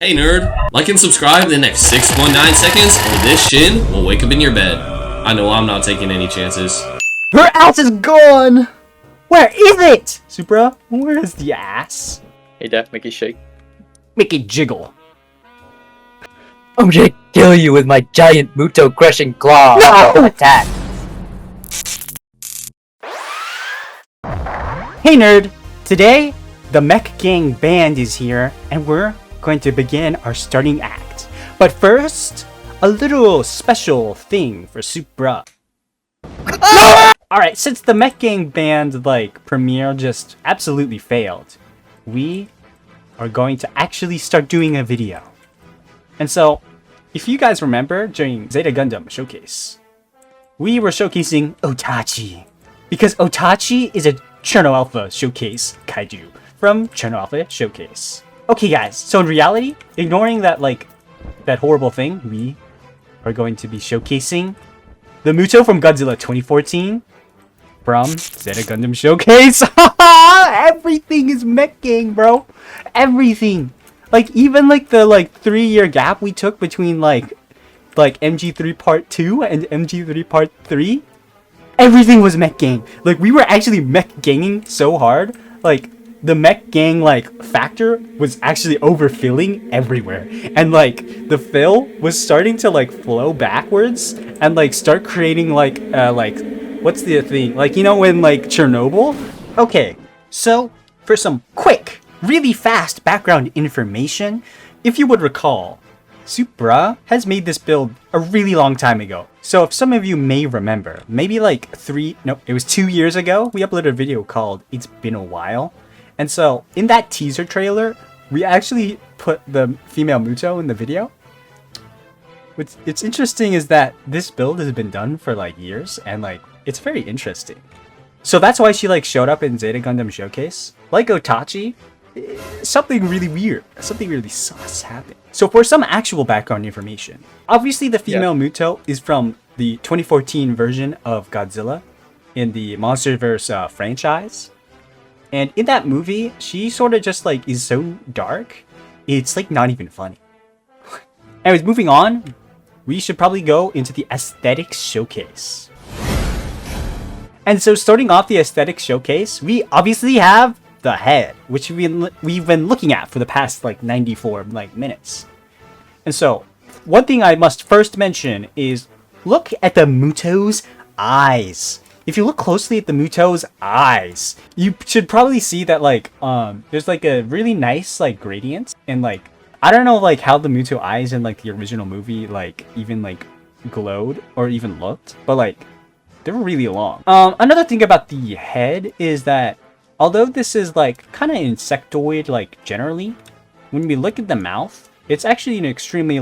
Hey nerd, like and subscribe in the next 6.9 seconds or this shin will wake up in your bed. I know I'm not taking any chances. Her ass is gone! Where is it? Supra, where is the ass? Hey Def, make it shake. Make it jiggle. I'm gonna kill you with my giant Muto crushing claw. No! Attack. Hey nerd! Today, the Mech Gang band is here and we're going to begin our starting act. But first, a little special thing for Supra. Alright, since the Mech Gang band premiere just absolutely failed, we are going to actually start doing a video. And so, if you guys remember during Zeta Gundam Showcase, we were showcasing Otachi. Because Otachi is a Cherno Alpha Showcase kaiju from Cherno Alpha Showcase. Okay guys, so in reality, ignoring that that horrible thing, we are going to be showcasing the Muto from Godzilla 2014 from Zeta Gundam Showcase. Everything is Mech Gang, bro. Everything. Even the 3-year gap we took between MG3 Part 2 and MG3 Part 3. Everything was Mech Gang. We were actually Mech Ganging so hard. The Mech Gang factor was actually overfilling everywhere, and the fill was starting to flow backwards and start creating what's the thing, you know, when Chernobyl. Okay, so for some quick, really fast background information, if you would recall, Supra has made this build a really long time ago. So if some of you may remember, maybe it was 2 years ago, we uploaded a video called It's Been a While. And so, in that teaser trailer, we actually put the female Muto in the video. What's interesting is that this build has been done for years, and it's very interesting. So that's why she showed up in Zeta Gundam Showcase. Like Otachi, something really weird, something really sus happened. So for some actual background information, obviously the female Muto is from the 2014 version of Godzilla in the MonsterVerse franchise. And in that movie, she sort of just is so dark, it's not even funny. Anyways, moving on, we should probably go into the aesthetics showcase. And so starting off the aesthetics showcase, we obviously have the head, which we've been looking at for the past 94 minutes. And so, one thing I must first mention is look at the Muto's eyes. If you look closely at the Muto's eyes, you should probably see that there's a really nice gradient, and I don't know how the Muto eyes in the original movie even glowed or even looked, but they were really long. Another thing about the head is that although this is kind of insectoid generally, when we look at the mouth, it's actually an extremely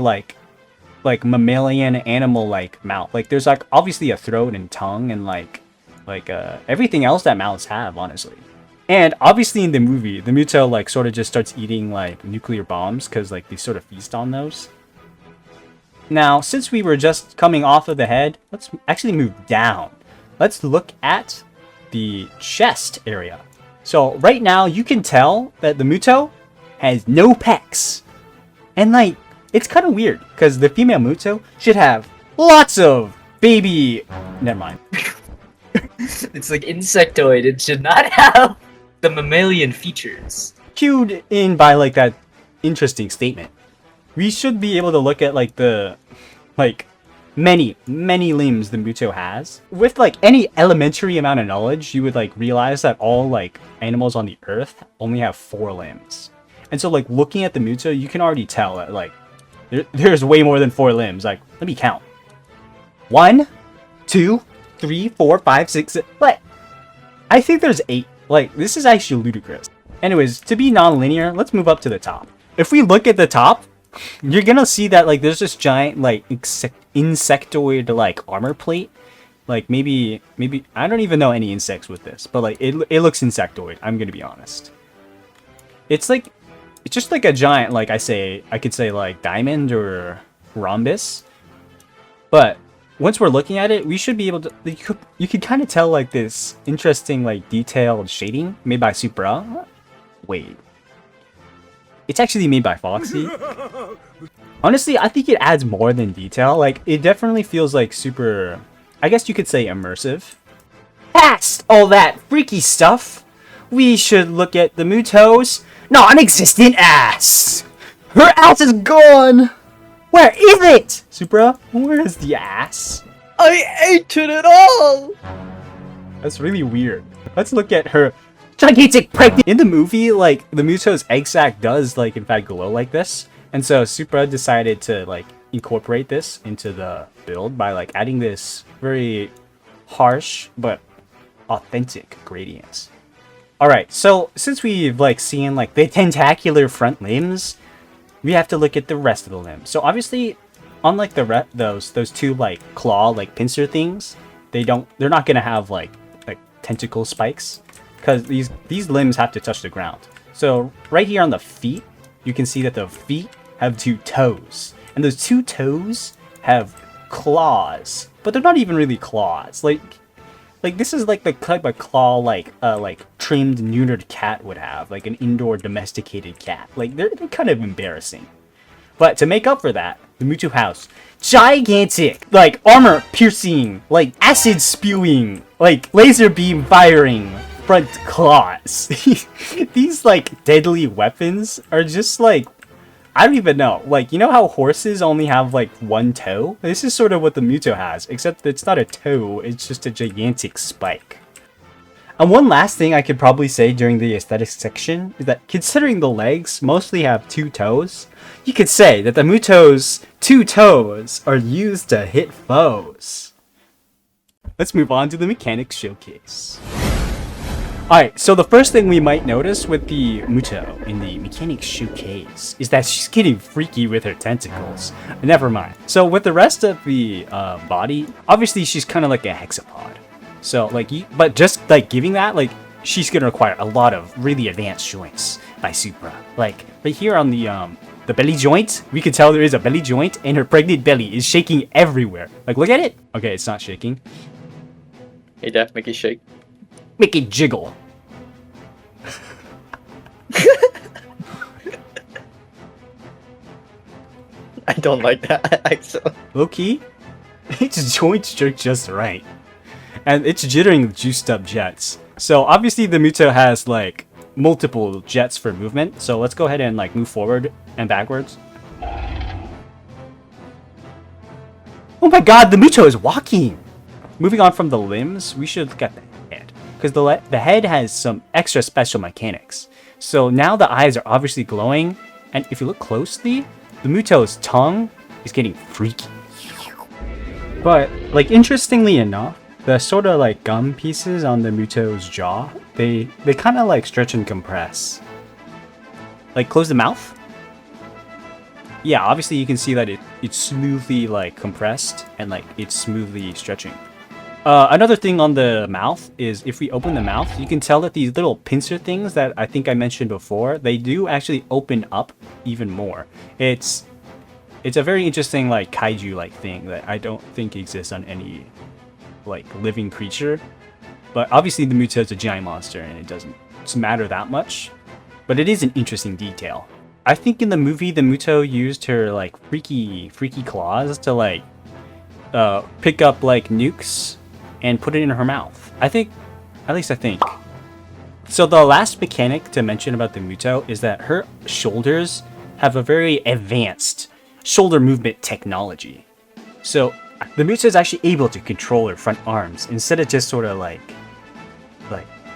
mammalian animal mouth. There's obviously a throat and tongue and everything else that mouths have, honestly. And obviously in the movie, the Muto sort of just starts eating nuclear bombs because they sort of feast on those. Now, since we were just coming off of the head, let's actually move down. Let's look at the chest area. So right now you can tell that the Muto has no pecs. And it's kind of weird because the female Muto should have lots of baby... Never mind. It's insectoid. It should not have the mammalian features. Cued in by that interesting statement. We should be able to look at the many limbs the Muto has. With any elementary amount of knowledge, you would realize that all animals on the earth only have 4 limbs. And so looking at the Muto, you can already tell that there's way more than 4 limbs. Let me count. 1, 2, 3, 4, 5, 6, what? I think there's 8. This is actually ludicrous. Anyways, to be non-linear, let's move up to the top. If we look at the top, you're gonna see that there's this giant insectoid armor plate. Maybe I don't even know any insects with this, but it looks insectoid. I'm gonna be honest. It's just a giant I could say diamond or rhombus, but once we're looking at it, we should be able to... You could kind of tell this interesting detailed shading made by Supra. Wait. It's actually made by Foxy. Honestly, I think it adds more than detail. Like, it definitely feels like super, I guess you could say immersive. Past all that freaky stuff, we should look at the Muto's non-existent ass. Her ass is gone. Where is it? Supra, where is the ass? I ate it all! That's really weird. Let's look at her gigantic pregnant. In the movie, like, the Muto's egg sac does, like, in fact glow like this. And so Supra decided to, like, incorporate this into the build by, like, adding this very harsh but authentic gradients. Alright, so since we've, like, seen, like, the tentacular front limbs, we have to look at the rest of the limb. So obviously, unlike those two, like, claw, like, pincer things, they're not gonna have, like tentacle spikes, because these limbs have to touch the ground. So right here on the feet, you can see that the feet have 2 toes, and those 2 toes have claws, but they're not even really claws. Like this is like the type of claw like trimmed neutered cat would have, like an indoor domesticated cat. Like they're kind of embarrassing. But to make up for that, the Muto has gigantic, like, armor piercing, like, acid spewing, like, laser beam firing front claws. These, like, deadly weapons are just, like, I don't even know. Like, you know how horses only have, like, 1 toe? This is sort of what the Muto has, except it's not a toe, it's just a gigantic spike. And one last thing I could probably say during the aesthetics section is that considering the legs mostly have 2 toes, you could say that the Muto's 2 toes are used to hit foes. Let's move on to the mechanics showcase. Alright, so the first thing we might notice with the Muto in the mechanics showcase is that she's getting freaky with her tentacles. Never mind. So with the rest of the body, obviously she's kind of like a hexapod. So, like, but just, like, giving that, like, she's gonna require a lot of really advanced joints by Supra. Like, right here on the belly joint, we can tell there is a belly joint, and her pregnant belly is shaking everywhere. Like, look at it. Okay, it's not shaking. Hey, Daph, make it shake. Make it jiggle. I don't like that, actually. Low key, its joints jerk just right. And it's jittering with juiced up jets. So obviously the Muto has like multiple jets for movement. So let's go ahead and like move forward and backwards. Oh my god, the Muto is walking! Moving on from the limbs, we should look at the head. Because the head has some extra special mechanics. So now the eyes are obviously glowing. And if you look closely, the Muto's tongue is getting freaky. But like interestingly enough, the sort of like gum pieces on the Muto's jaw, they kind of like stretch and compress. Like close the mouth. Yeah, obviously you can see that it's smoothly like compressed and like it's smoothly stretching. Another thing on the mouth is if we open the mouth, you can tell that these little pincer things that I think I mentioned before, they do actually open up even more. It's a very interesting like kaiju like thing that I don't think exists on any like living creature. But obviously the Muto is a giant monster and it doesn't matter that much. But it is an interesting detail. I think in the movie the Muto used her like freaky claws to like pick up like nukes and put it in her mouth. I think. So the last mechanic to mention about the Muto is that her shoulders have a very advanced shoulder movement technology. So the Muto is actually able to control her front arms instead of just sort of like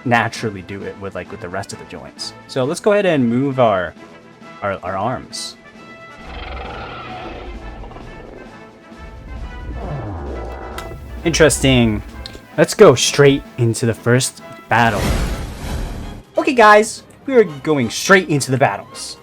naturally do it with the rest of the joints. So let's go ahead and move our arms. Interesting. Let's go straight into the first battle. Okay guys, we are going straight into the battles.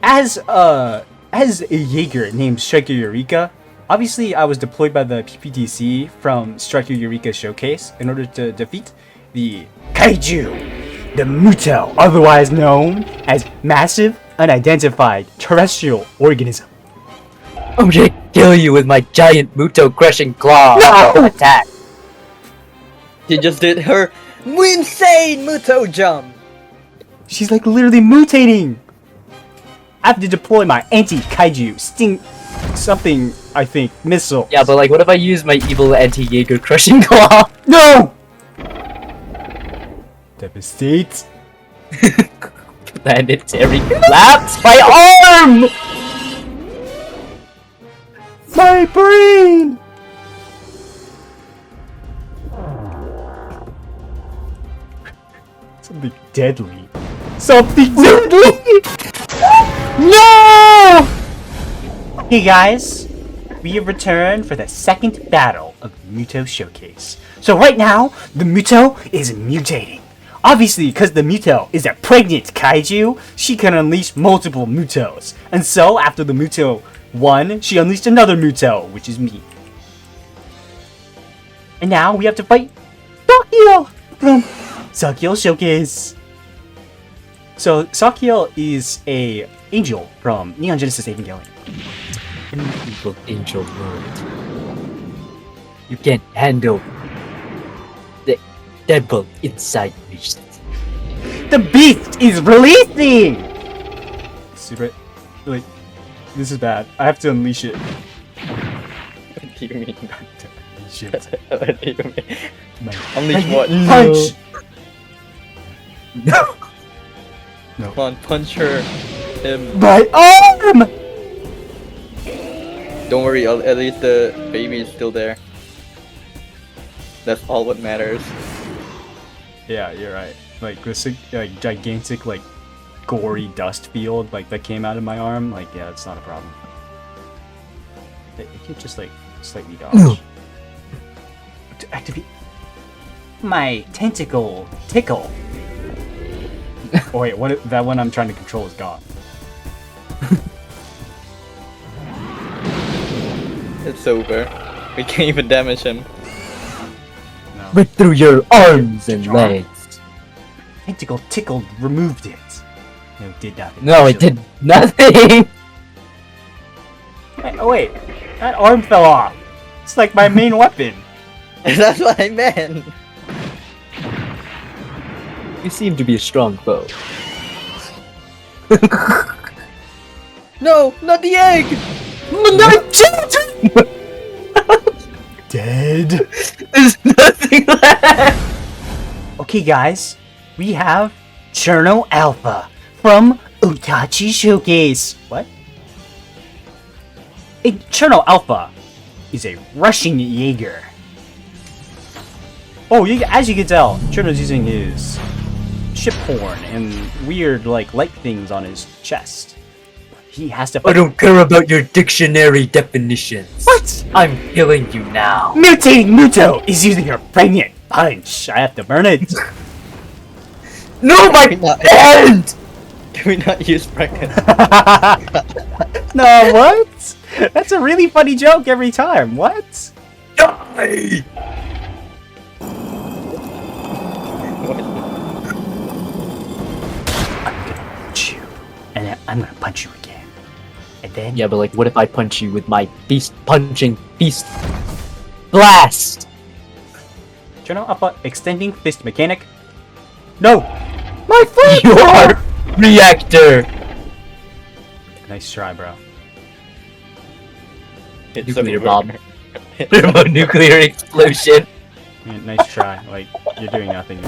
As a Jaeger named Striker Eureka, obviously I was deployed by the PPTC from Striker Eureka Showcase in order to defeat the Kaiju, the Muto, otherwise known as Massive Unidentified Terrestrial Organism. I'm gonna kill you with my giant Muto crushing claw. No! Attack! She just did her insane Muto jump! She's like literally mutating! I have to deploy my anti-kaiju sting something, I think, missile. Yeah, but like, what if I use my evil anti-Jaeger crushing claw? No! Devastate. Planetary collapse. My arm! My brain! Something deadly. Something deadly! No! Hey guys, we have returned for the second battle of the Muto Showcase. So right now, the Muto is mutating. Obviously, because the Muto is a pregnant kaiju, she can unleash multiple Mutos. And so, after the Muto won, she unleashed another Muto, which is me. And now we have to fight Sakio from Sakio Showcase. So Sakio is a angel from Neon Genesis Evangelion. An evil angel world. You can't handle the devil inside me. The beast is releasing! Super. Like, this is bad. I have to unleash it. What do you mean? Unleash it. What do you mean? My Unleash what? punch! No. No. Come on, punch her. Him. My arm! Don't worry, at least the baby is still there. That's all what matters. Yeah, you're right. Like this like gigantic like gory dust field like that came out of my arm, like yeah, it's not a problem. It can just like slightly dodge. To activate my tentacle tickle. Oh wait, what that one I'm trying to control is gone. It's over. We can't even damage him. No. Rip through your arms and legs. Tentacle tickled removed it. No, it did nothing. No, it did nothing! Oh wait, that arm fell off. It's like my main weapon. That's what I meant. You seem to be a strong foe. No, not the egg! Not children! Dead. There's nothing left! Okay guys, we have Cherno Alpha from Utachi Showcase. What? Cherno Alpha is a Russian Jaeger. Oh, as you can tell, Cherno's using his ship horn and weird like light things on his chest. He has to I fight. don't care about your dictionary definitions. What? I'm killing you now. Mutating Muto is using her pregnant punch. I have to burn it. No, my hand! Can we not use pregnant? No, what? That's a really funny joke every time. What? Die! Punch you. And then I'm gonna punch you again. And then Yeah, but like, what if I punch you with my beast punching beast blast? Cherno Alpha extending fist mechanic. No! My foot! Your reactor! Nice try, bro. It's Nuclear over. bomb. Thermonuclear explosion. Yeah, nice try. Like, you're doing nothing.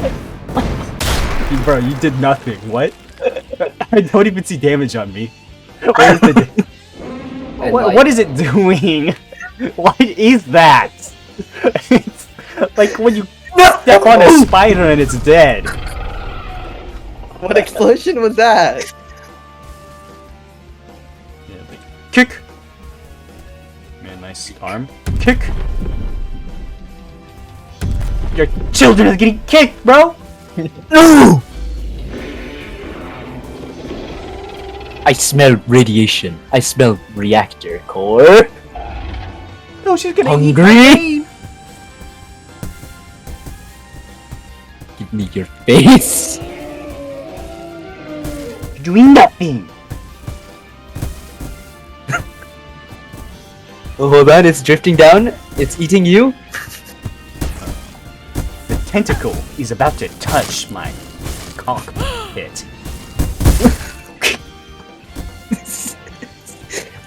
Bro, you did nothing. What? I don't even see damage on me. Where's the what is it doing? What is that? It's like when you step on a spider and it's dead. What explosion was that? Yeah, like, kick! Man, nice arm. Kick! Your children are getting kicked, bro! No! I smell radiation. I smell reactor core. No, she's gonna eat Hungry? my brain. Give me your face. You're doing nothing. Oh, hold on, it's drifting down. It's eating you. The tentacle is about to touch my cockpit.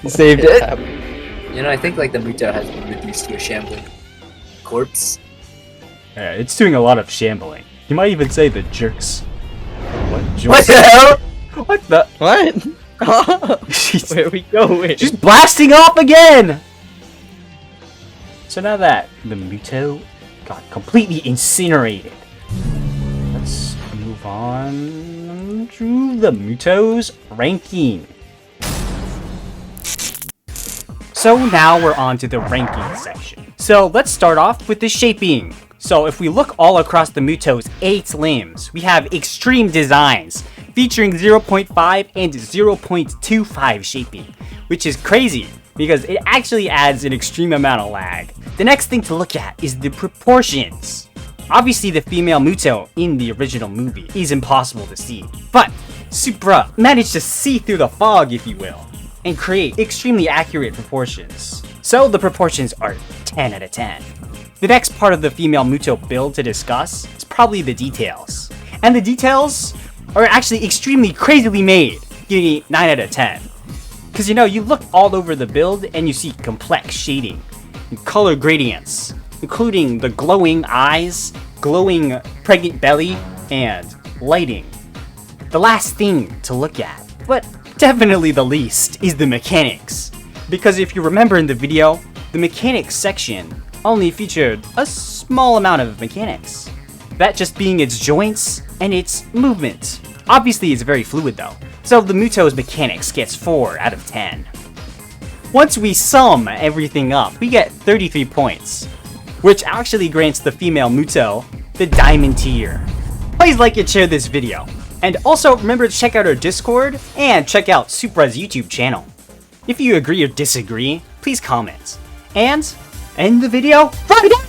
Saved it. happened. You know, I think like the Muto has been reduced to a shambling corpse. Yeah, it's doing a lot of shambling. You might even say the jerks. What What jerks? the hell? What the? What? She's, Where are we going? she's blasting off again! So now that the Muto got completely incinerated, let's move on to the Muto's ranking. So now we're on to the ranking section. So let's start off with the shaping. So if we look all across the Muto's 8 limbs, we have extreme designs featuring 0.5 and 0.25 shaping, which is crazy because it actually adds an extreme amount of lag. The next thing to look at is the proportions. Obviously the female Muto in the original movie is impossible to see, but Supra managed to see through the fog, if you will, and create extremely accurate proportions. So the proportions are 10 out of 10. The next part of the female Muto build to discuss is probably the details. And the details are actually extremely crazily made, giving it 9 out of 10. Because you know, you look all over the build and you see complex shading and color gradients, including the glowing eyes, glowing pregnant belly, and lighting. The last thing to look at, but definitely the least, is the mechanics. Because if you remember in the video, the mechanics section only featured a small amount of mechanics. That just being its joints and its movement. Obviously it's very fluid though, so the Muto's mechanics gets 4 out of 10. Once we sum everything up, we get 33 points, which actually grants the female Muto the diamond tier. Please like and share this video. And also remember to check out our Discord and check out Supra's YouTube channel. If you agree or disagree, please comment. And end the video right now!